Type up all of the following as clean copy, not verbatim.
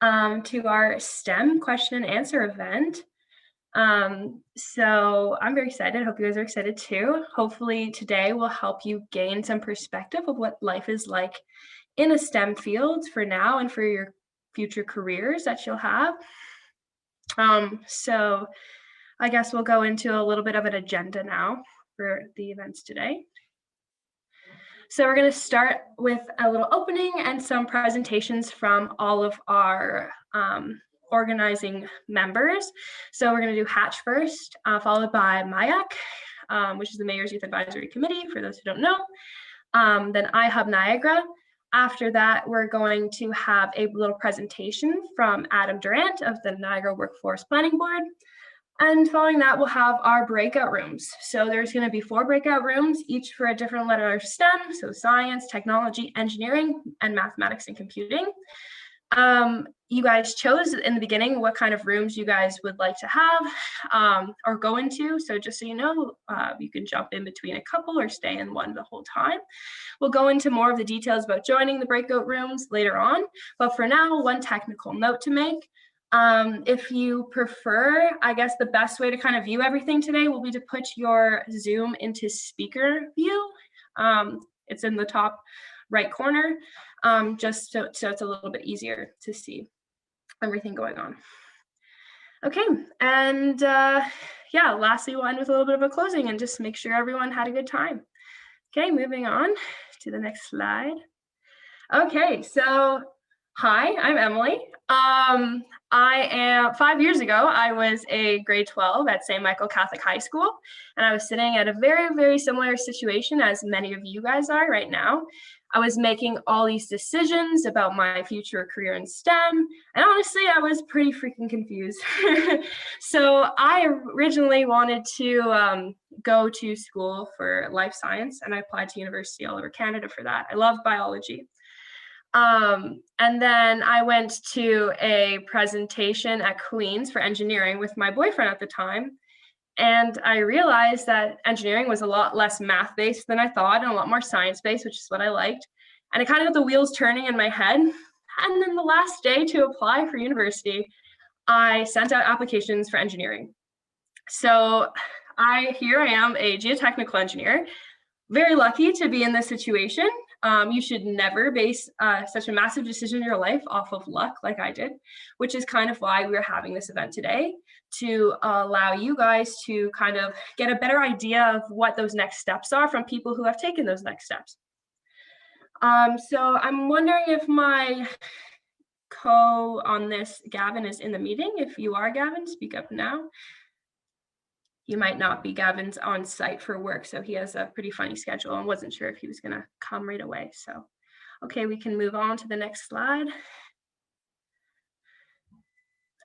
to our STEM question and answer event. So I'm very excited. I hope you guys are excited too. Hopefully today will help you gain some perspective of what life is like in a STEM field for now and for your future careers that you'll have. So I guess we'll go into a little bit of an agenda now for the events today. So we're going to start with a little opening and some presentations from all of our organizing members. So we're going to do Hatch first, followed by MYAC, which is the Mayor's Youth Advisory Committee, for those who don't know. Then iHub Niagara. After that, we're going to have a little presentation from Adam Durant of the Niagara Workforce Planning Board. And following that, we'll have our breakout rooms. So there's going to be 4 breakout rooms, each for a different letter of STEM, so science, technology, engineering, and mathematics and computing. You guys chose in the beginning what kind of rooms you guys would like to have or go into. So just so you know, you can jump in between a couple or stay in one the whole time. We'll go into more of the details about joining the breakout rooms later on. But for now, one technical note to make. If you prefer, I guess the best way to kind of view everything today will be to put your Zoom into speaker view. It's in the top right corner, just so it's a little bit easier to see everything going on. Okay, and yeah, lastly, we'll end with a little bit of a closing and just make sure everyone had a good time. Okay, moving on to the next slide. Okay, so hi, I'm Emily. I am 5 years ago, I was a grade 12 at St. Michael Catholic High School, and I was sitting at a very, very similar situation as many of you guys are right now. I was making all these decisions about my future career in STEM, and honestly, I was pretty freaking confused. So I originally wanted to go to school for life science, and I applied to university all over Canada for that. I love biology. And then I went to a presentation at Queen's for engineering with my boyfriend at the time. And I realized that engineering was a lot less math-based than I thought and a lot more science-based, which is what I liked. And it kind of got the wheels turning in my head. And then the last day to apply for university, I sent out applications for engineering. So here I am, a geotechnical engineer, very lucky to be in this situation. You should never base such a massive decision in your life off of luck like I did, which is kind of why we're having this event today, to allow you guys to kind of get a better idea of what those next steps are from people who have taken those next steps. So I'm wondering if my co on this, Gavin, is in the meeting. If you are, Gavin, speak up now. You might not be. Gavin's on site for work, so he has a pretty funny schedule and wasn't sure if he was gonna come right away. So, okay, we can move on to the next slide.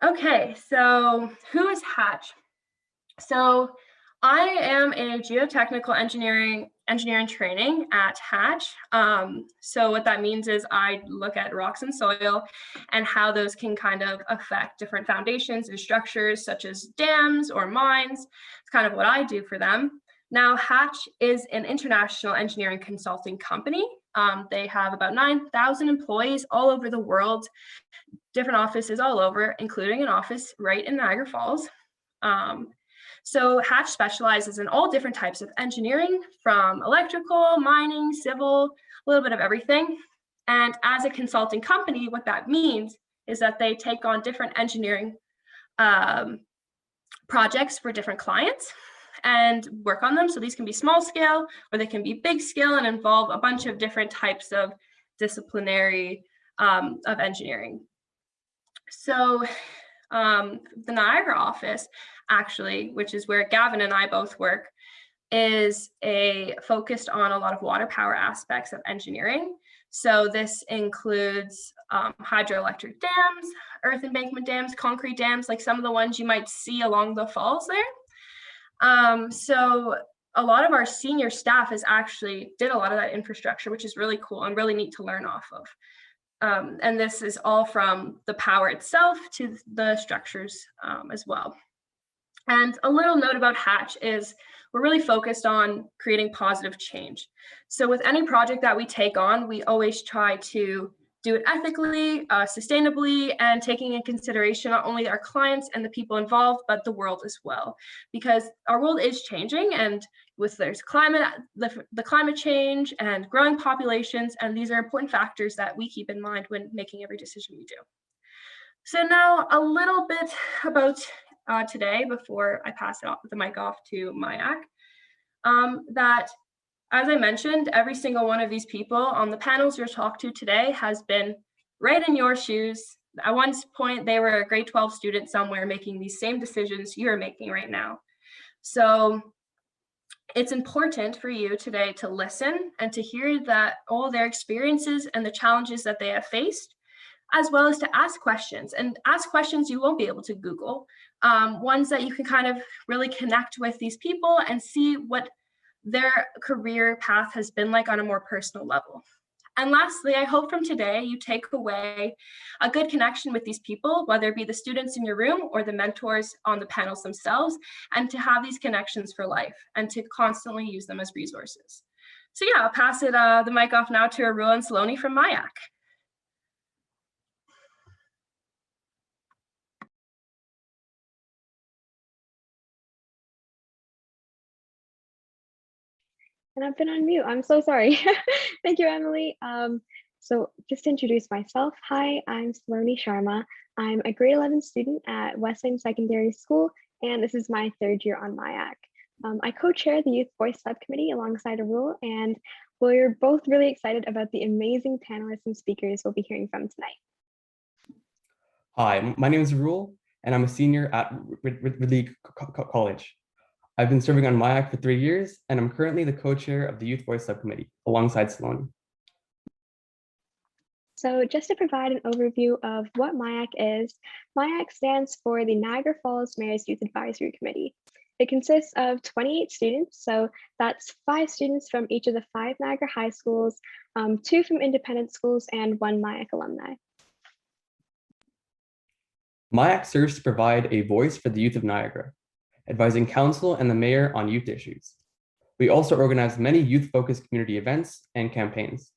Okay, so who is Hatch? So I am a geotechnical engineering training at Hatch. So what that means is I look at rocks and soil and how those can kind of affect different foundations and structures such as dams or mines. It's kind of what I do for them. Now, Hatch is an international engineering consulting company. They have about 9,000 employees all over the world, different offices all over, including an office right in Niagara Falls. So Hatch specializes in all different types of engineering, from electrical, mining, civil, a little bit of everything. And as a consulting company, what that means is that they take on different engineering projects for different clients and work on them. So these can be small scale or they can be big scale and involve a bunch of different types of disciplinary of engineering. So the Niagara office, actually, which is where Gavin and I both work, is focused on a lot of water power aspects of engineering. So this includes hydroelectric dams, earth embankment dams, concrete dams, like some of the ones you might see along the falls there. So a lot of our senior staff did a lot of that infrastructure, which is really cool and really neat to learn off of. And this is all from the power itself to the structures as well. And a little note about Hatch is we're really focused on creating positive change. So with any project that we take on, we always try to do it ethically, sustainably, and taking in consideration not only our clients and the people involved, but the world as well. Because our world is changing, and there's the climate change and growing populations, and these are important factors that we keep in mind when making every decision we do. So now a little bit about today before I pass the mic off to Mayak. That, as I mentioned, every single one of these people on the panels you'll talk to today has been right in your shoes. At one point, they were a grade 12 student somewhere making these same decisions you're making right now. So it's important for you today to listen and to hear that all their experiences and the challenges that they have faced, as well as to ask questions, and ask questions you won't be able to Google, ones that you can kind of really connect with these people and see what their career path has been like on a more personal level. And lastly, I hope from today you take away a good connection with these people, whether it be the students in your room or the mentors on the panels themselves, and to have these connections for life and to constantly use them as resources. So yeah, I'll pass the mic off now to Arul and Saloni from MYAC. And I've been on mute. I'm so sorry. Thank you, Emily. So just to introduce myself, hi, I'm Saloni Sharma. I'm a grade 11 student at Wesleyan Secondary School, and this is my 3rd year on MYAC. I co-chair the Youth Voice Subcommittee alongside Arul, and we're both really excited about the amazing panelists and speakers we'll be hearing from tonight. Hi, my name is Arul, and I'm a senior at Ridley College. I've been serving on MYAC for 3 years, and I'm currently the co-chair of the Youth Voice Subcommittee alongside Saloni. So just to provide an overview of what MYAC is, MYAC stands for the Niagara Falls Mayor's Youth Advisory Committee. It consists of 28 students, so that's 5 students from each of the 5 Niagara high schools, 2 from independent schools, and 1 MYAC alumni. MYAC serves to provide a voice for the youth of Niagara, advising council and the mayor on youth issues. We also organize many youth-focused community events and campaigns.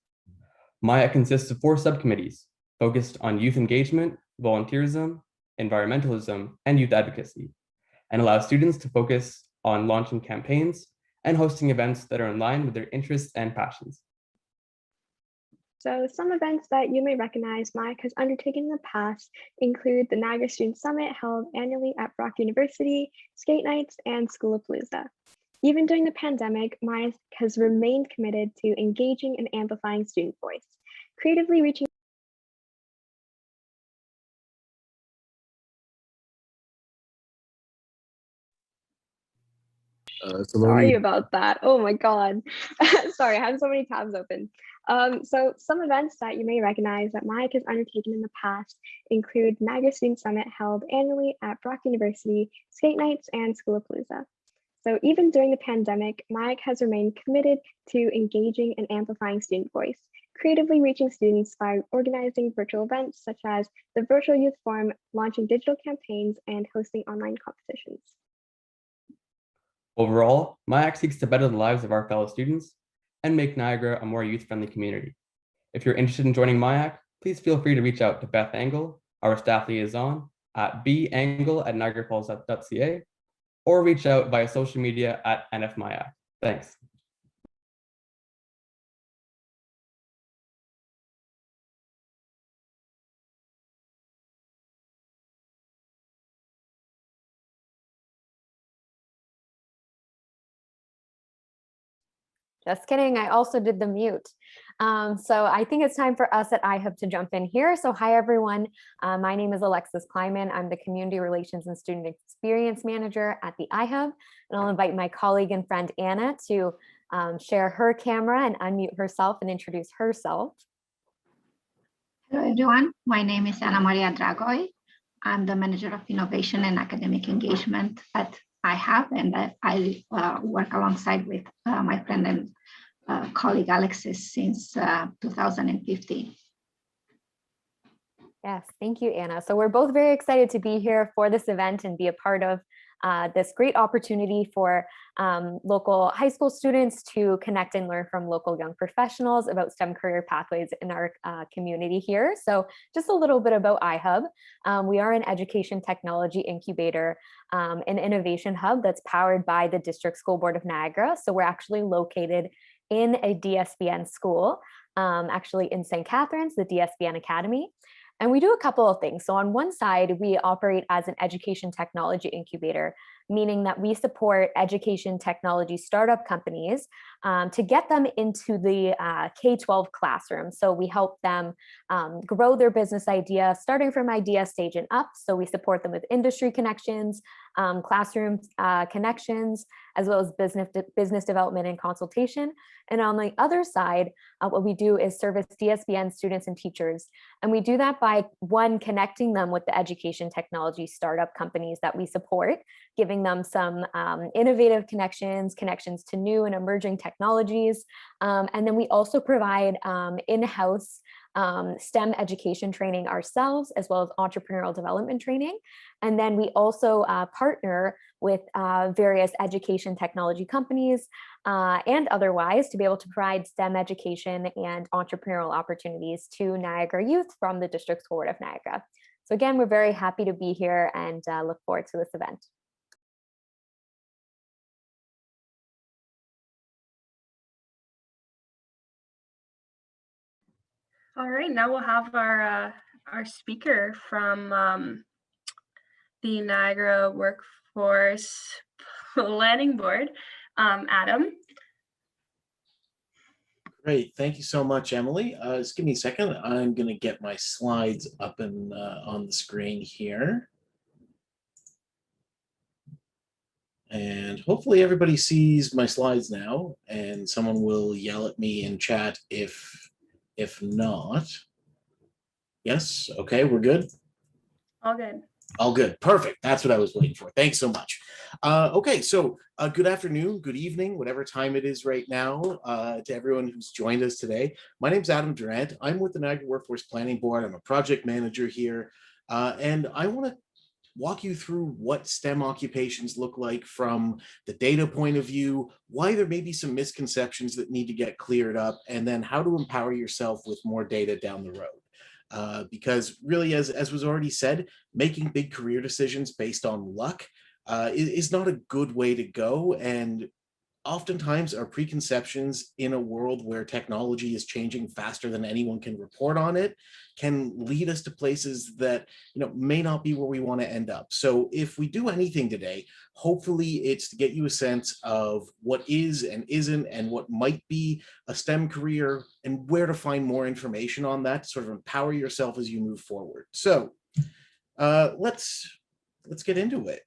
MYAC consists of 4 subcommittees focused on youth engagement, volunteerism, environmentalism, and youth advocacy, and allows students to focus on launching campaigns and hosting events that are in line with their interests and passions. So some events that you may recognize MYAC has undertaken in the past include the Niagara Student Summit held annually at Brock University, skate nights, and Schoolapalooza. Even during the pandemic, MYAC has remained committed to engaging and amplifying student voice, creatively reaching. Sorry about that. Oh my God. Sorry, I have so many tabs open. So some events that you may recognize that MYAC has undertaken in the past include Niagara Student Summit held annually at Brock University, skate nights, and Schoolapalooza. So even during the pandemic, MYAC has remained committed to engaging and amplifying student voice, creatively reaching students by organizing virtual events such as the Virtual Youth Forum, launching digital campaigns, and hosting online competitions. Overall, MYAC seeks to better the lives of our fellow students and make Niagara a more youth-friendly community. If you're interested in joining MYAC, please feel free to reach out to Beth Angle, our staff liaison, at bangle@niagarafalls.ca, or reach out via social media at NFMYAC. Thanks. Just kidding, I also did the mute. So I think it's time for us at iHub to jump in here. So hi, everyone. My name is Alexis Kleiman. I'm the Community Relations and Student Experience Manager at the iHub. And I'll invite my colleague and friend, Anna, to share her camera and unmute herself and introduce herself. Hello, everyone. My name is Ana Maria Dragoi. I'm the Manager of Innovation and Academic Engagement at iHub, and I work alongside with my friend and colleague Alexis since 2015. Yes, thank you, Anna. So we're both very excited to be here for this event and be a part of this great opportunity for local high school students to connect and learn from local young professionals about STEM career pathways in our community here. So just a little bit about iHub. We are an education technology incubator, an innovation hub that's powered by the District School Board of Niagara. So we're actually located in a DSBN school, actually in St. Catharines, the DSBN Academy. And we do a couple of things. So on one side, we operate as an education technology incubator, meaning that we support education technology startup companies to get them into the K-12 classroom. So we help them grow their business idea, starting from idea stage and up. So we support them with industry connections, classroom connections, as well as business development and consultation. And on the other side, what we do is service DSBN students and teachers. And we do that by, one, connecting them with the education technology startup companies that we support, giving them some innovative connections to new and emerging technologies. And then we also provide in-house STEM education training ourselves, as well as entrepreneurial development training. And then we also partner with various education technology companies and otherwise to be able to provide STEM education and entrepreneurial opportunities to Niagara youth from the District School Board of Niagara. So again, we're very happy to be here and look forward to this event. All right, now we'll have our speaker from the Niagara Workforce Planning Board, Adam. Great, thank you so much, Emily. Just give me a second. I'm going to get my slides up and on the screen here. And hopefully everybody sees my slides now, and someone will yell at me in chat if not. Yes, okay, we're good. All good. All good, perfect. That's what I was waiting for. Thanks so much. Okay, so good afternoon, good evening, whatever time it is right now to everyone who's joined us today. My name's Adam Durant. I'm with the Niagara Workforce Planning Board. I'm a project manager here, and I want to walk you through what STEM occupations look like from the data point of view, why there may be some misconceptions that need to get cleared up, and then how to empower yourself with more data down the road. Because really, as was already said, making big career decisions based on luck is not a good way to go. And oftentimes our preconceptions in a world where technology is changing faster than anyone can report on it can lead us to places that may not be where we want to end up. So if we do anything today, hopefully it's to get you a sense of what is and isn't and what might be a STEM career and where to find more information on that to sort of empower yourself as you move forward. So let's get into it.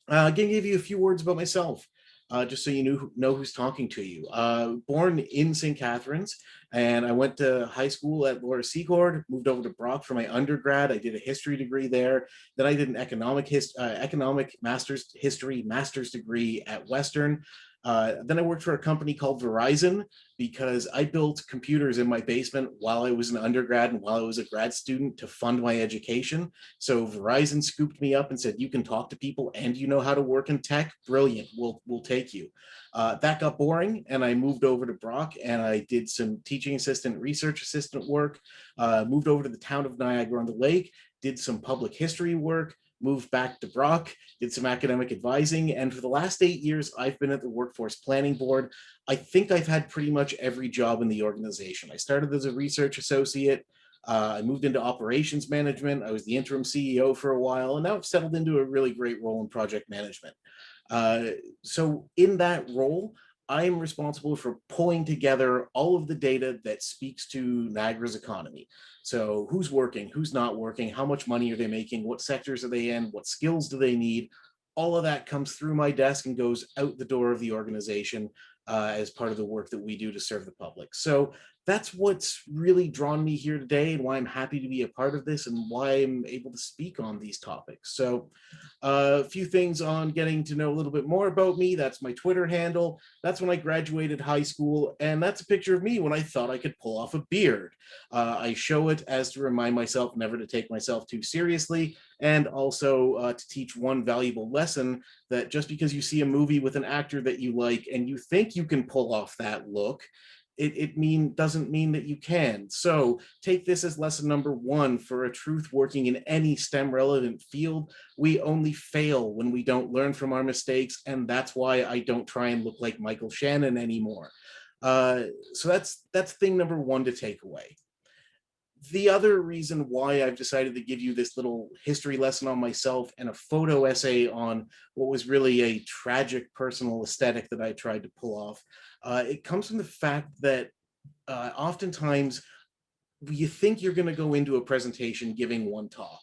I'm going to give you a few words about myself. Just so you know who's talking to you. Born in St. Catharines, and I went to high school at Laura Secord, moved over to Brock for my undergrad. I did a history degree there. Then I did an economic master's degree at Western. Then I worked for a company called Verizon because I built computers in my basement while I was an undergrad and while I was a grad student to fund my education. So Verizon scooped me up and said, you can talk to people and you know how to work in tech. Brilliant. We'll take you. That got boring and I moved over to Brock and I did some teaching assistant, research assistant work, moved over to the town of Niagara-on-the-Lake, did some public history work, moved back to Brock, did some academic advising, and for the last 8 years, I've been at the Workforce Planning Board. I think I've had pretty much every job in the organization. I started as a research associate, I moved into operations management, I was the interim CEO for a while, and now I've settled into a really great role in project management. So in that role, I'm responsible for pulling together all of the data that speaks to Niagara's economy. So who's working, who's not working, how much money are they making, what sectors are they in, what skills do they need? All of that comes through my desk and goes out the door of the organization as part of the work that we do to serve the public. So that's what's really drawn me here today and why I'm happy to be a part of this and why I'm able to speak on these topics. So a few things on getting to know a little bit more about me. That's my Twitter handle. That's when I graduated high school. And that's a picture of me when I thought I could pull off a beard. I show it as to remind myself never to take myself too seriously, and also to teach one valuable lesson, that just because you see a movie with an actor that you like and you think you can pull off that look, doesn't mean that you can. So take this as lesson number one for a truth working in any STEM relevant field. We only fail when we don't learn from our mistakes, and that's why I don't try and look like Michael Shannon anymore. So that's thing number one to take away. The other reason why I've decided to give you this little history lesson on myself and a photo essay on what was really a tragic personal aesthetic that I tried to pull off, it comes from the fact that oftentimes you think you're going to go into a presentation giving one talk,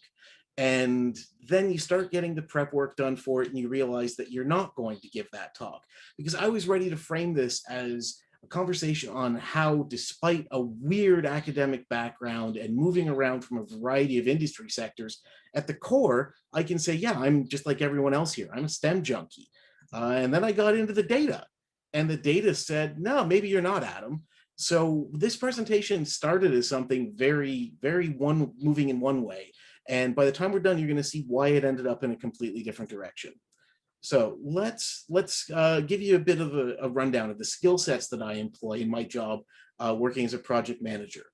and then you start getting the prep work done for it and you realize that you're not going to give that talk. Because I was ready to frame this as a conversation on how, despite a weird academic background and moving around from a variety of industry sectors, at the core, I can say, yeah, I'm just like everyone else here. I'm a STEM junkie. And then I got into the data, and the data said, no, maybe you're not, Adam. So this presentation started as something very, very moving in one way. And by the time we're done, you're going to see why it ended up in a completely different direction. So let's give you a bit of a rundown of the skill sets that I employ in my job working as a project manager.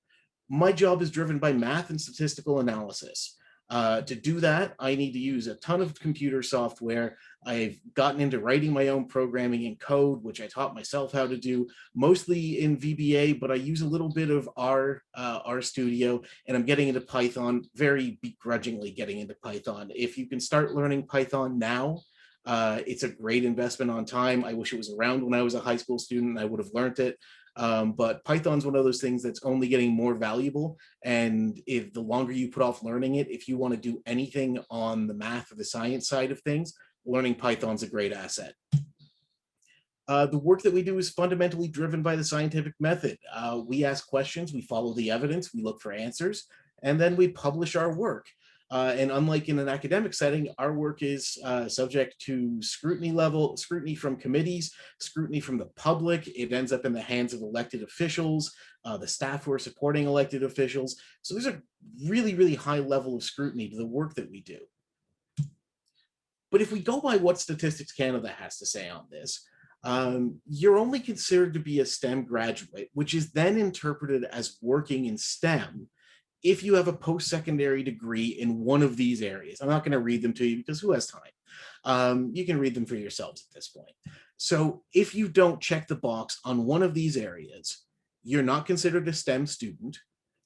My job is driven by math and statistical analysis. To do that, I need to use a ton of computer software. I've gotten into writing my own programming in code, which I taught myself how to do, mostly in VBA, but I use a little bit of R Studio, and I'm getting into Python, very begrudgingly getting into Python. If you can start learning Python now, it's a great investment on time. I wish it was around when I was a high school student. I would have learned it. But Python's one of those things that's only getting more valuable. And if the longer you put off learning it, if you want to do anything on the math or the science side of things, learning Python's a great asset. The work that we do is fundamentally driven by the scientific method. We ask questions, we follow the evidence, we look for answers, and then we publish our work. And unlike in an academic setting, our work is subject to scrutiny from committees, scrutiny from the public. It ends up in the hands of elected officials, the staff who are supporting elected officials. So there's a really, really high level of scrutiny to the work that we do. But if we go by what Statistics Canada has to say on this, you're only considered to be a STEM graduate, which is then interpreted as working in STEM if you have a post-secondary degree in one of these areas. I'm not going to read them to you because who has time? You can read them for yourselves at this point. So if you don't check the box on one of these areas, you're not considered a STEM student.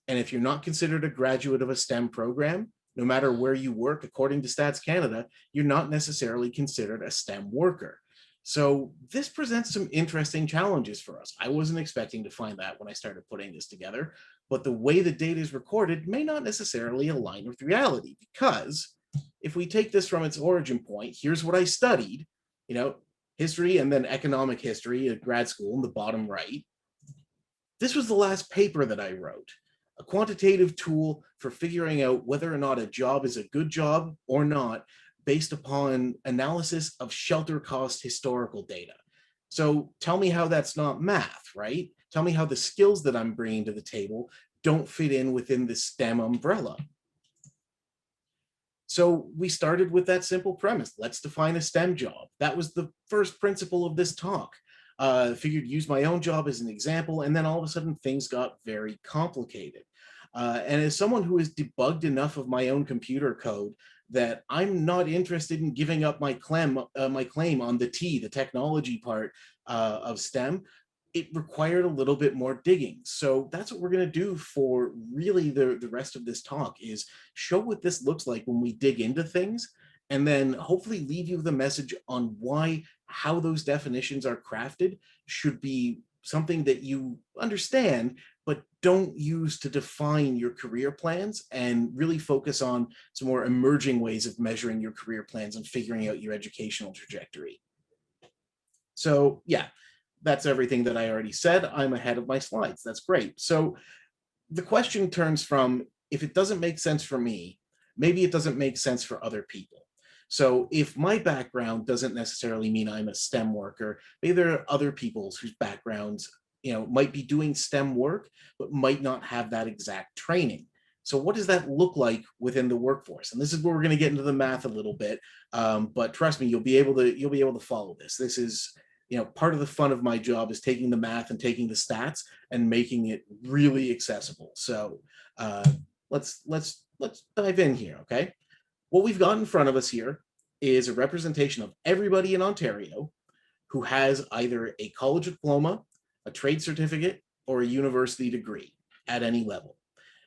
And if you're not considered a graduate of a STEM program, no matter where you work, according to Stats Canada, you're not necessarily considered a STEM worker. So this presents some interesting challenges for us. I wasn't expecting to find that when I started putting this together, but the way the data is recorded may not necessarily align with reality, because if we take this from its origin point, here's what I studied, history and then economic history at grad school in the bottom right. This was the last paper that I wrote, a quantitative tool for figuring out whether or not a job is a good job or not, based upon analysis of shelter cost historical data. So tell me how that's not math, right? Tell me how the skills that I'm bringing to the table don't fit in within the STEM umbrella. So we started with that simple premise. Let's define a STEM job. That was the first principle of this talk. Figured use my own job as an example, and then all of a sudden things got very complicated. And as someone who has debugged enough of my own computer code that I'm not interested in giving up my claim on the technology part of STEM, it required a little bit more digging. So that's what we're going to do for really the rest of this talk, is show what this looks like when we dig into things, and then hopefully leave you with a message on how those definitions are crafted should be something that you understand, but don't use to define your career plans, and really focus on some more emerging ways of measuring your career plans and figuring out your educational trajectory. So yeah, that's everything that I already said. I'm ahead of my slides. That's great. So the question turns from, if it doesn't make sense for me, maybe it doesn't make sense for other people. So if my background doesn't necessarily mean I'm a STEM worker, maybe there are other people's whose backgrounds, might be doing STEM work, but might not have that exact training. So what does that look like within the workforce? And this is where we're going to get into the math a little bit. But trust me, you'll be able to follow this. This is, part of the fun of my job is taking the math and taking the stats and making it really accessible. So let's dive in here, okay? What we've got in front of us here is a representation of everybody in Ontario who has either a college diploma, a trade certificate, or a university degree at any level.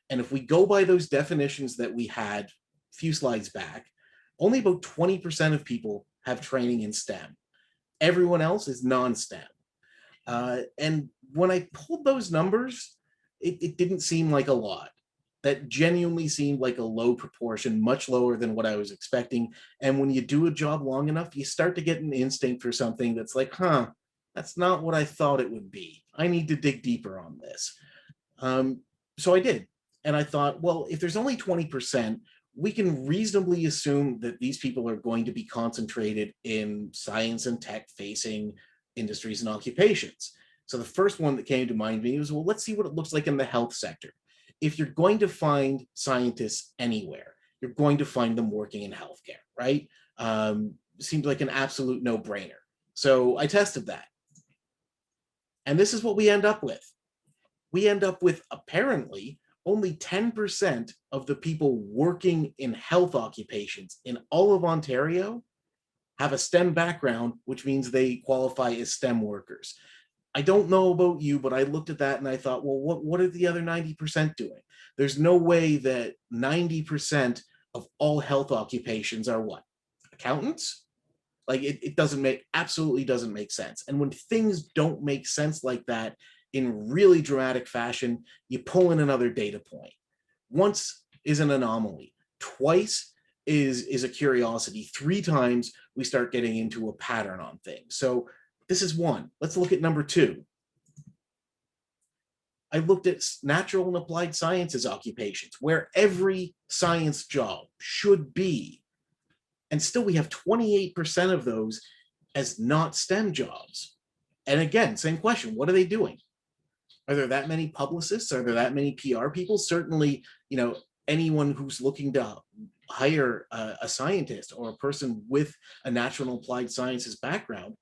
And if we go by those definitions that we had a few slides back, only about 20% of people have training in STEM. Everyone else is non-STEM. And when I pulled those numbers, it didn't seem like a lot. That genuinely seemed like a low proportion, much lower than what I was expecting. And when you do a job long enough, you start to get an instinct for something that's like, that's not what I thought it would be. I need to dig deeper on this. So I did. And I thought, well, if there's only 20%, we can reasonably assume that these people are going to be concentrated in science and tech facing industries and occupations. So the first one that came to mind to me was, well, let's see what it looks like in the health sector. If you're going to find scientists anywhere, you're going to find them working in healthcare, right? Seems like an absolute no-brainer. So I tested that. And this is what we end up with. We end up with apparently only 10% of the people working in health occupations in all of Ontario have a STEM background, which means they qualify as STEM workers. I don't know about you, but I looked at that and I thought, well, what are the other 90% doing? There's no way that 90% of all health occupations are what? Accountants? Like it absolutely doesn't make sense. And when things don't make sense like that in really dramatic fashion, you pull in another data point. Once is an anomaly. Twice is a curiosity. 3 times we start getting into a pattern on things. So this is one. Let's look at number 2. I looked at natural and applied sciences occupations, where every science job should be. And still we have 28% of those as not STEM jobs. And again, same question, what are they doing? Are there that many publicists? Are there that many PR people? Certainly, anyone who's looking to hire a scientist or a person with a natural and applied sciences background,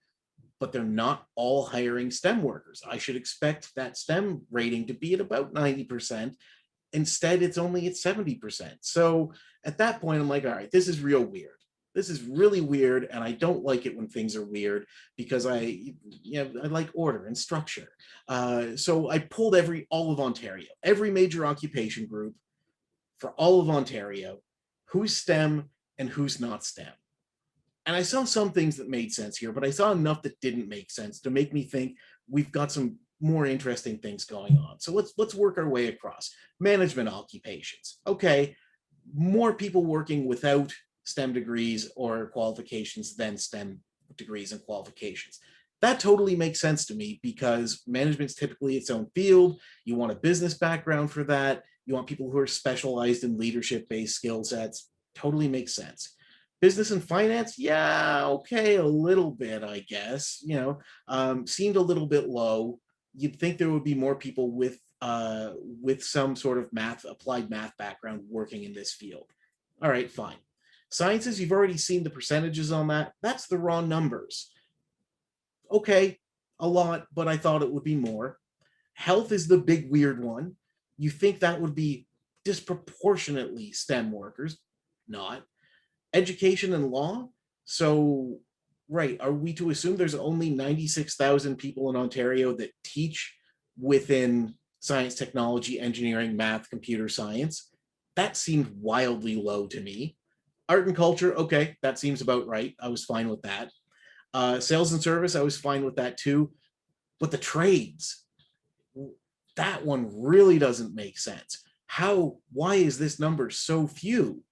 but they're not all hiring STEM workers. I should expect that STEM rating to be at about 90%. Instead, it's only at 70%. So at that point, I'm like, all right, this is real weird. This is really weird, and I don't like it when things are weird because I like order and structure. So I pulled all of Ontario, every major occupation group for all of Ontario, who's STEM and who's not STEM. And I saw some things that made sense here, but I saw enough that didn't make sense to make me think we've got some more interesting things going on. So let's work our way across. Management occupations. Okay, more people working without STEM degrees or qualifications than STEM degrees and qualifications. That totally makes sense to me because management's typically its own field. You want a business background for that. You want people who are specialized in leadership-based skill sets. Totally makes sense. Business and finance, yeah, okay, a little bit, I guess. Seemed a little bit low. You'd think there would be more people with some sort of applied math background working in this field. All right, fine. Sciences, you've already seen the percentages on that. That's the raw numbers. Okay, a lot, but I thought it would be more. Health is the big weird one. You think that would be disproportionately STEM workers, not. Education and law, so, right, are we to assume there's only 96,000 people in Ontario that teach within science, technology, engineering, math, computer science? That seemed wildly low to me. Art and culture, okay, that seems about right. I was fine with that. Sales and service, I was fine with that too. But the trades, that one really doesn't make sense. Why is this number so few?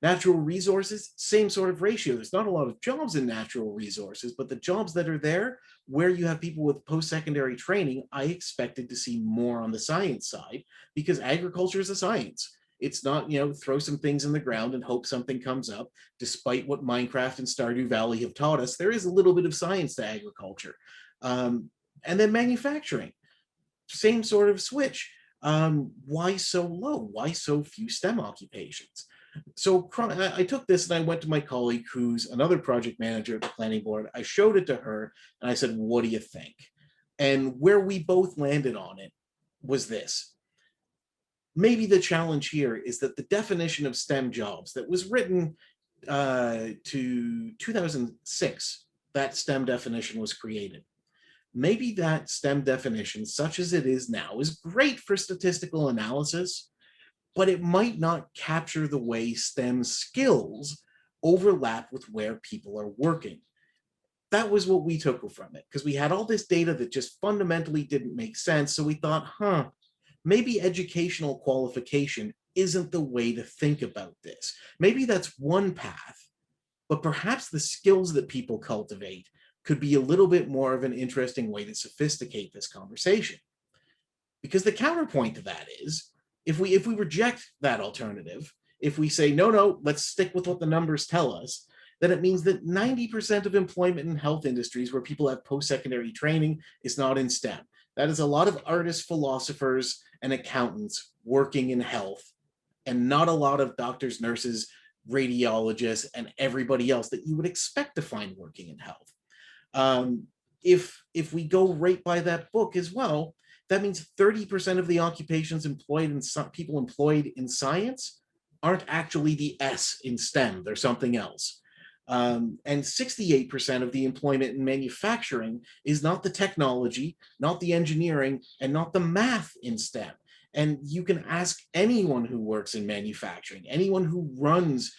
Natural resources, same sort of ratio. There's not a lot of jobs in natural resources, but the jobs that are there where you have people with post-secondary training, I expected to see more on the science side, because agriculture is a science. It's not, throw some things in the ground and hope something comes up. Despite what Minecraft and Stardew Valley have taught us, there is a little bit of science to agriculture. And then manufacturing, same sort of switch. Why so low? Why so few STEM occupations? So I took this and I went to my colleague, who's another project manager at the planning board. I showed it to her and I said, what do you think? And where we both landed on it was this. Maybe the challenge here is that the definition of STEM jobs that was written to 2006, that STEM definition was created. Maybe that STEM definition, such as it is now, is great for statistical analysis, but it might not capture the way STEM skills overlap with where people are working. That was what we took from it, because we had all this data that just fundamentally didn't make sense. So we thought, maybe educational qualification isn't the way to think about this. Maybe that's one path, but perhaps the skills that people cultivate could be a little bit more of an interesting way to sophisticate this conversation. Because the counterpoint to that is, if we reject that alternative, if we say, no, let's stick with what the numbers tell us, then it means that 90% of employment in health industries where people have post-secondary training is not in STEM. That is a lot of artists, philosophers, and accountants working in health, and not a lot of doctors, nurses, radiologists, and everybody else that you would expect to find working in health. If we go right by that book as well, that means 30% of the occupations employed in people employed in science aren't actually the S in STEM, they're something else. And 68% of the employment in manufacturing is not the technology, not the engineering, and not the math in STEM. And you can ask anyone who works in manufacturing, anyone who runs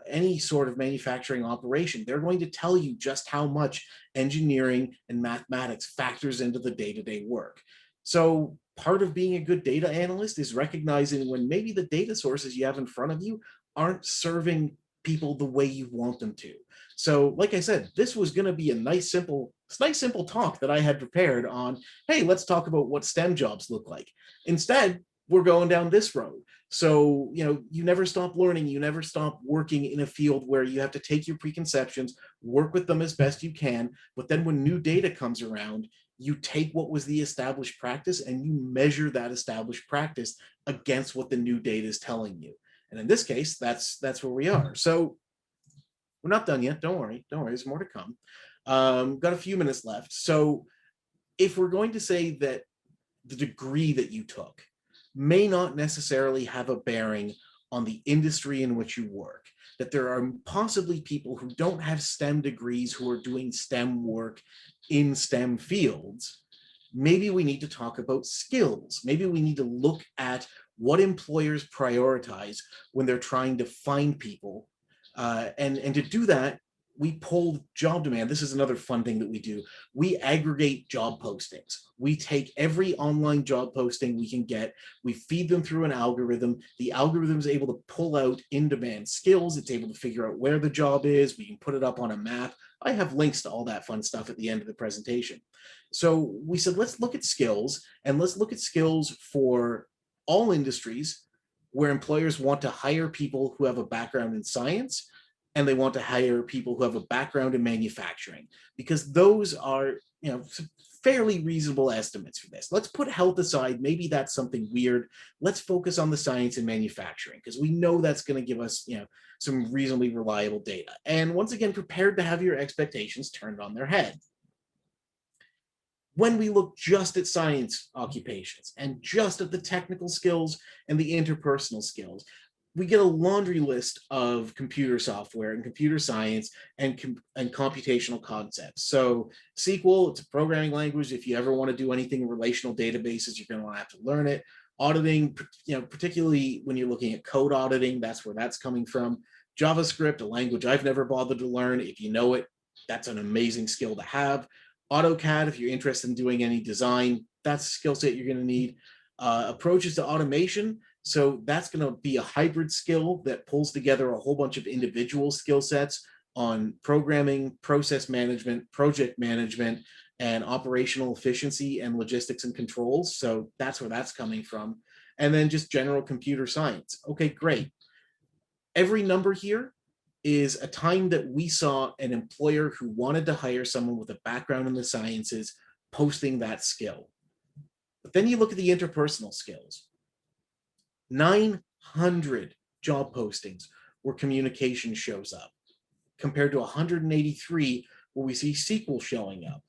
any sort of manufacturing operation, they're going to tell you just how much engineering and mathematics factors into the day-to-day work. So part of being a good data analyst is recognizing when maybe the data sources you have in front of you aren't serving people the way you want them to. So like I said, this was going to be a nice simple talk that I had prepared on, hey, let's talk about what STEM jobs look like. Instead, we're going down this road. So, you never stop learning, you never stop working in a field where you have to take your preconceptions, work with them as best you can, but then when new data comes around, you take what was the established practice and you measure that established practice against what the new data is telling you. And in this case, that's where we are. So we're not done yet. Don't worry. There's more to come. Got a few minutes left. So if we're going to say that the degree that you took may not necessarily have a bearing on the industry in which you work, that there are possibly people who don't have STEM degrees who are doing STEM work in STEM fields, maybe we need to talk about skills. Maybe we need to look at what employers prioritize when they're trying to find people. And to do that, we poll job demand. This is another fun thing that we do. We aggregate job postings. We take every online job posting we can get. We feed them through an algorithm. The algorithm is able to pull out in-demand skills. It's able to figure out where the job is. We can put it up on a map. I have links to all that fun stuff at the end of the presentation. So we said, let's look at skills, and let's look at skills for all industries where employers want to hire people who have a background in science, and they want to hire people who have a background in manufacturing, because those are, fairly reasonable estimates for this. Let's put health aside. Maybe that's something weird. Let's focus on the science and manufacturing, because we know that's going to give us, some reasonably reliable data. And once again, prepared to have your expectations turned on their head. When we look just at science occupations and just at the technical skills and the interpersonal skills, we get a laundry list of computer software and computer science and computational concepts. So SQL, it's a programming language. If you ever want to do anything in relational databases, you're going to want to have to learn it. Auditing, particularly when you're looking at code auditing, that's where that's coming from. JavaScript, a language I've never bothered to learn. If you know it, that's an amazing skill to have. AutoCAD, if you're interested in doing any design, that's a skill set you're going to need. Approaches to automation. So that's going to be a hybrid skill that pulls together a whole bunch of individual skill sets on programming, process management, project management, and operational efficiency and logistics and controls. So that's where that's coming from. And then just general computer science. Okay, great. Every number here is a time that we saw an employer who wanted to hire someone with a background in the sciences posting that skill. But then you look at the interpersonal skills. 900 job postings where communication shows up, compared to 183 where we see SQL showing up.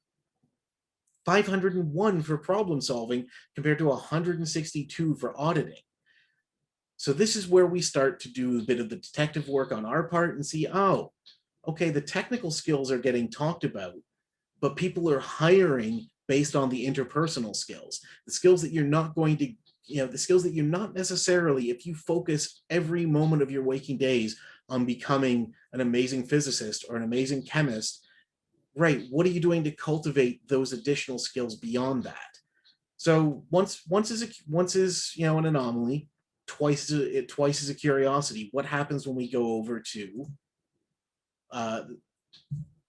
501 for problem solving compared to 162 for auditing. So this is where we start to do a bit of the detective work on our part and see, oh, okay, the technical skills are getting talked about, but people are hiring based on the interpersonal skills, the skills that you're not going to, the skills that you're not necessarily, if you focus every moment of your waking days on becoming an amazing physicist or an amazing chemist, right, what are you doing to cultivate those additional skills beyond that? So once is an anomaly, twice is a curiosity. What happens when we go over to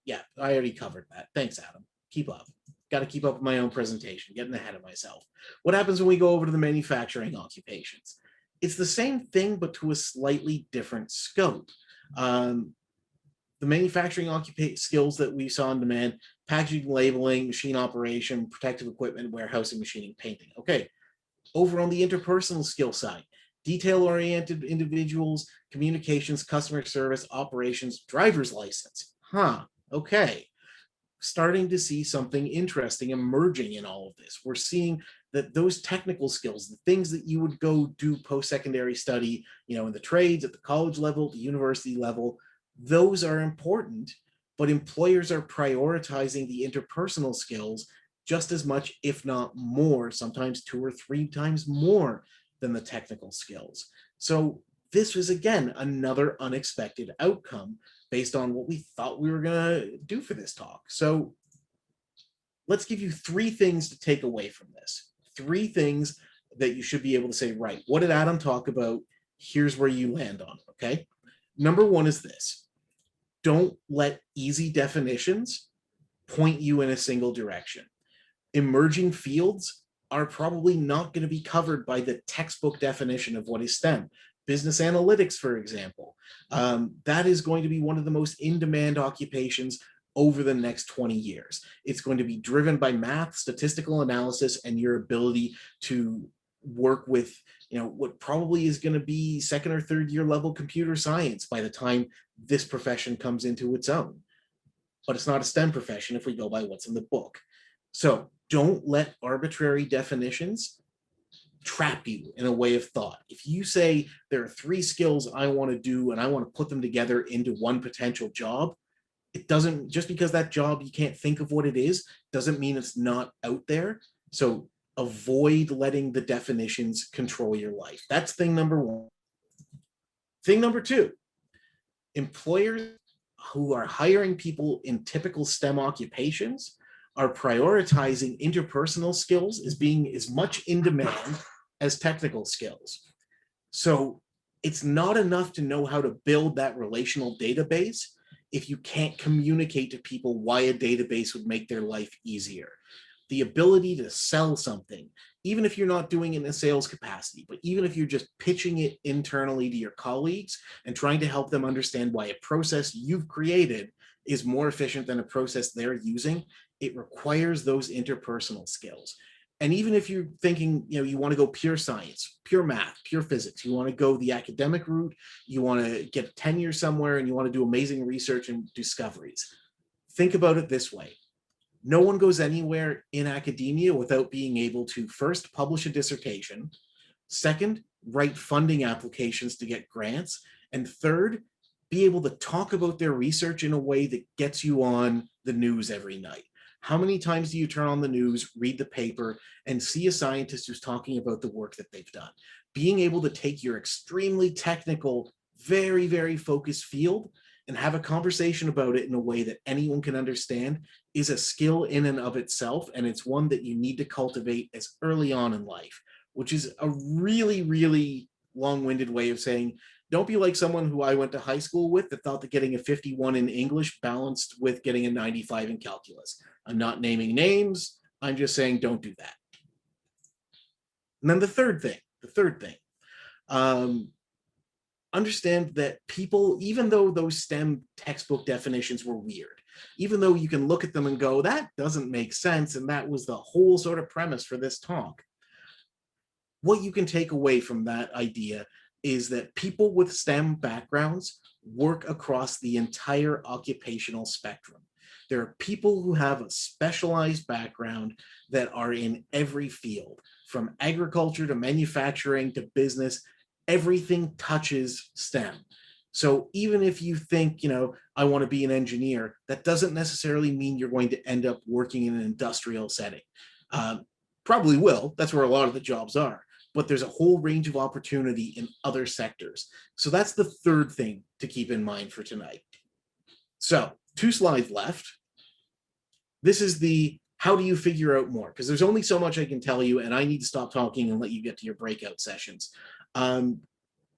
yeah, I already covered that. Thanks, Adam. Keep up. Got to keep up with my own presentation, getting ahead of myself. What happens when we go over to the manufacturing occupations? It's the same thing, but to a slightly different scope. The manufacturing skills that we saw in demand: packaging, labeling, machine operation, protective equipment, warehousing, machining, painting. Okay, over on the interpersonal skill side, detail-oriented individuals, communications, customer service, operations, driver's license. Okay. Starting to see something interesting emerging in all of this. We're seeing that those technical skills, the things that you would go do post-secondary study, in the trades, at the college level, the university level, those are important, but employers are prioritizing the interpersonal skills just as much, if not more, sometimes 2 or 3 times more than the technical skills. So this was, again, another unexpected outcome based on what we thought we were going to do for this talk. So let's give you 3 things to take away from this. 3 things that you should be able to say, right, what did Adam talk about? Here's where you land on, okay? Number 1 is this: don't let easy definitions point you in a single direction. Emerging fields are probably not going to be covered by the textbook definition of what is STEM. Business analytics, for example, that is going to be one of the most in-demand occupations over the next 20 years. It's going to be driven by math, statistical analysis, and your ability to work with, what probably is going to be 2nd or 3rd year level computer science by the time this profession comes into its own. But it's not a STEM profession if we go by what's in the book. So don't let arbitrary definitions trap you in a way of thought. If you say there are 3 skills I want to do and I want to put them together into one potential job, it doesn't, just because that job you can't think of what it is, doesn't mean it's not out there. So avoid letting the definitions control your life. That's thing number 1. Thing number 2, employers who are hiring people in typical STEM occupations are prioritizing interpersonal skills as being as much in demand as technical skills. So it's not enough to know how to build that relational database if you can't communicate to people why a database would make their life easier. The ability to sell something, even if you're not doing it in a sales capacity, but even if you're just pitching it internally to your colleagues and trying to help them understand why a process you've created is more efficient than a process they're using, it requires those interpersonal skills. And even if you're thinking, you want to go pure science, pure math, pure physics, you want to go the academic route, you want to get tenure somewhere, and you want to do amazing research and discoveries, think about it this way. No one goes anywhere in academia without being able to, first, publish a dissertation, second, write funding applications to get grants, and third, be able to talk about their research in a way that gets you on the news every night. How many times do you turn on the news, read the paper, and see a scientist who's talking about the work that they've done? Being able to take your extremely technical, very, very focused field and have a conversation about it in a way that anyone can understand is a skill in and of itself, and it's one that you need to cultivate as early on in life, which is a really, really long-winded way of saying, don't be like someone who I went to high school with that thought that getting a 51 in English balanced with getting a 95 in calculus. I'm not naming names. I'm just saying don't do that. And then the third thing, understand that people, even though those STEM textbook definitions were weird, even though you can look at them and go, that doesn't make sense, and that was the whole sort of premise for this talk, what you can take away from that idea is that people with STEM backgrounds work across the entire occupational spectrum. There are people who have a specialized background that are in every field, from agriculture to manufacturing to business. Everything touches STEM. So even if you think, I want to be an engineer, that doesn't necessarily mean you're going to end up working in an industrial setting. Probably will. That's where a lot of the jobs are. But there's a whole range of opportunity in other sectors. So that's the third thing to keep in mind for tonight. So 2 slides left. This is the how do you figure out more? Because there's only so much I can tell you, and I need to stop talking and let you get to your breakout sessions.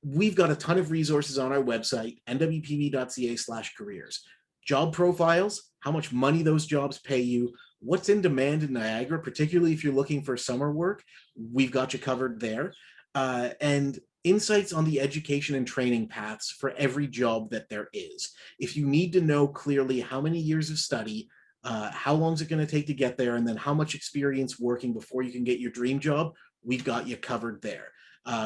We've got a ton of resources on our website, nwpb.ca/careers. Job profiles, how much money those jobs pay you, what's in demand in Niagara, particularly if you're looking for summer work, we've got you covered there. And insights on the education and training paths for every job that there is. If you need to know clearly how many years of study, how long is it going to take to get there, and then how much experience working before you can get your dream job, we've got you covered there.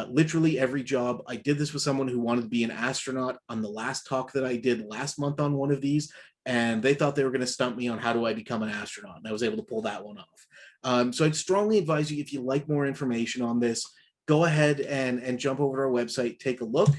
Literally every job. I did this with someone who wanted to be an astronaut on the last talk that I did last month on one of these, and they thought they were going to stump me on how do I become an astronaut, and I was able to pull that one off. So I'd strongly advise you, if you like more information on this, go ahead and jump over to our website, take a look.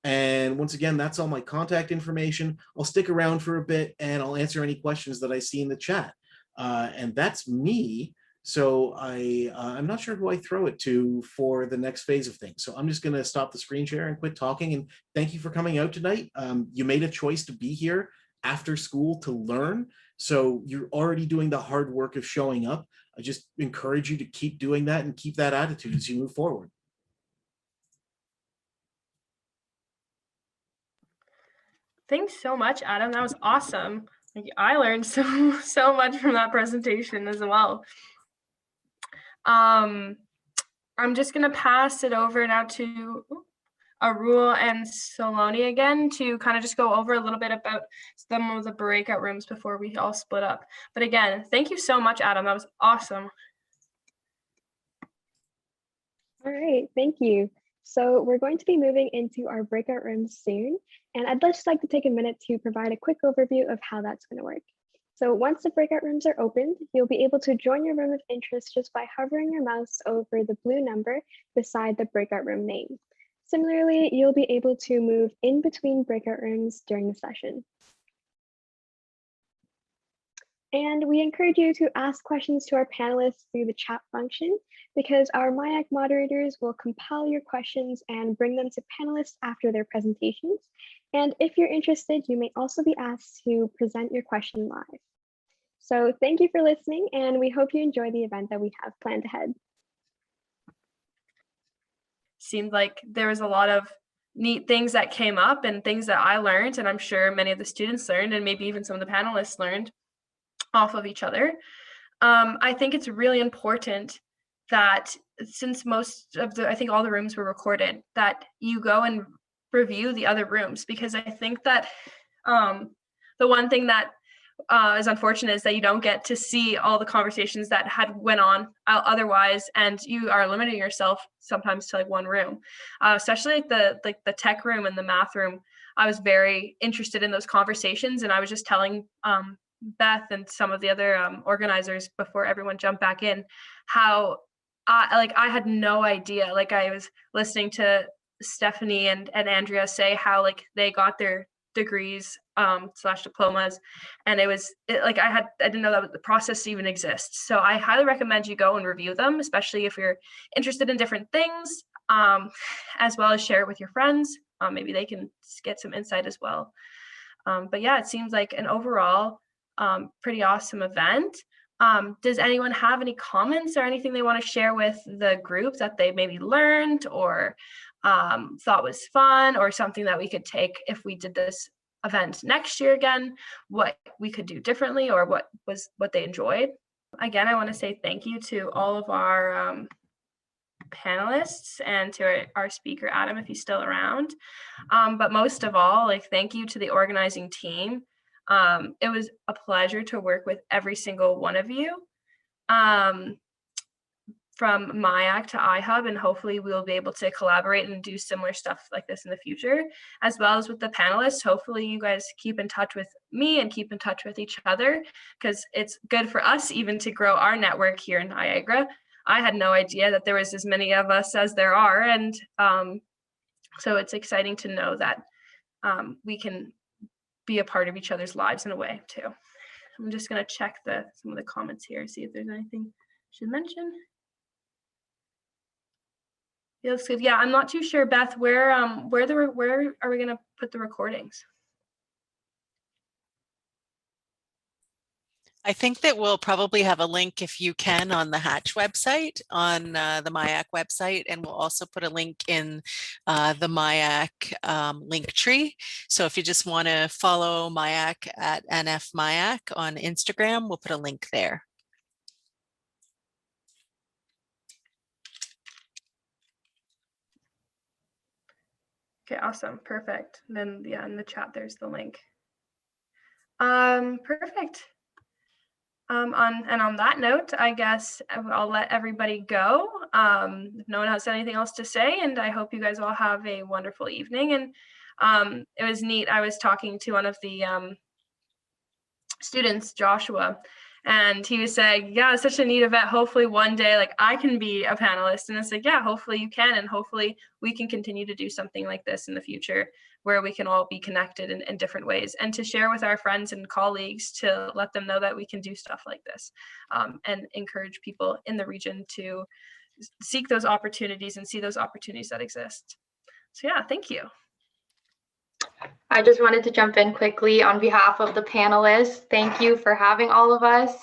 And once again, that's all my contact information. I'll stick around for a bit and I'll answer any questions that I see in the chat. And that's me. So I'm not sure who I throw it to for the next phase of things. So I'm just going to stop the screen share and quit talking. And thank you for coming out tonight. You made a choice to be here after school to learn. So you're already doing the hard work of showing up. I just encourage you to keep doing that and keep that attitude as you move forward. Thanks so much, Adam. That was awesome. I learned so much from that presentation as well. I'm just going to pass it over now to Arul and Saloni again to kind of just go over a little bit about some of the breakout rooms before we all split up. But again, thank you so much, Adam. That was awesome. All right, thank you. So we're going to be moving into our breakout rooms soon, and I'd just like to take a minute to provide a quick overview of how that's going to work. So once the breakout rooms are opened, you'll be able to join your room of interest just by hovering your mouse over the blue number beside the breakout room name. Similarly, you'll be able to move in between breakout rooms during the session. And we encourage you to ask questions to our panelists through the chat function, because our MYAC moderators will compile your questions and bring them to panelists after their presentations. And if you're interested, you may also be asked to present your question live. So thank you for listening, and we hope you enjoy the event that we have planned ahead. Seemed like there was a lot of neat things that came up and things that I learned, and I'm sure many of the students learned, and maybe even some of the panelists learned off of each other. I think it's really important that since I think all the rooms were recorded, that you go and review the other rooms, because I think that the one thing that is unfortunate is that you don't get to see all the conversations that had went on otherwise, and you are limiting yourself sometimes to like one room, especially like the tech room and the math room. I was very interested in those conversations, and I was just telling Beth and some of the other organizers before everyone jumped back in how I had no idea. Like, I was listening to Stephanie and Andrea say how like they got their degrees / diplomas, and I didn't know that the process even exists. So I highly recommend you go and review them, especially if you're interested in different things, as well as share it with your friends. Maybe they can get some insight as well. But yeah, it seems like an overall pretty awesome event. Does anyone have any comments or anything they want to share with the group that they maybe learned, or thought was fun, or something that we could take if we did this event next year again, what we could do differently, or what they enjoyed. Again, I want to say thank you to all of our panelists and to our speaker, Adam, if he's still around. But most of all, like, thank you to the organizing team. It was a pleasure to work with every single one of you, from MYAC to iHub, and hopefully we'll be able to collaborate and do similar stuff like this in the future, as well as with the panelists. Hopefully you guys keep in touch with me and keep in touch with each other, because it's good for us even to grow our network here in Niagara. I had no idea that there was as many of us as there are, and so it's exciting to know that we can be a part of each other's lives in a way too. I'm just going to check some of the comments here, see if there's anything I should mention. Yeah, looks good. Yeah, I'm not too sure, Beth, where are we going to put the recordings? I think that we'll probably have a link, if you can, on the Hatch website, on the MYAC website, and we'll also put a link in the MYAC link tree. So if you just want to follow MYAC at NF on Instagram, we'll put a link there. Okay, awesome, perfect. And then yeah, in the chat, there's the link. Perfect. On that note, I guess I'll let everybody go. If no one has anything else to say, and I hope you guys all have a wonderful evening. And it was neat. I was talking to one of the students, Joshua, and he was saying, yeah, it's such a neat event. Hopefully one day, like, I can be a panelist. And it's like, yeah, hopefully you can. And hopefully we can continue to do something like this in the future, where we can all be connected in different ways, and to share with our friends and colleagues, to let them know that we can do stuff like this, and encourage people in the region to seek those opportunities and see those opportunities that exist. So yeah, thank you. I just wanted to jump in quickly on behalf of the panelists. Thank you for having all of us.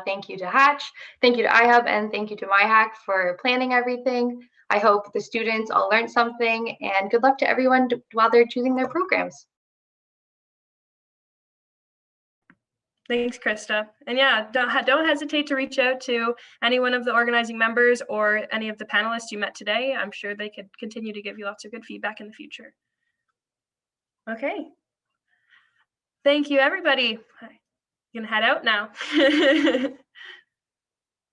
Thank you to Hatch, thank you to iHub, and thank you to MYAC for planning everything. I hope the students all learned something, and good luck to everyone while they're choosing their programs. Thanks, Krista. And yeah, don't hesitate to reach out to any one of the organizing members or any of the panelists you met today. I'm sure they could continue to give you lots of good feedback in the future. Okay. Thank you, everybody. You can head out now.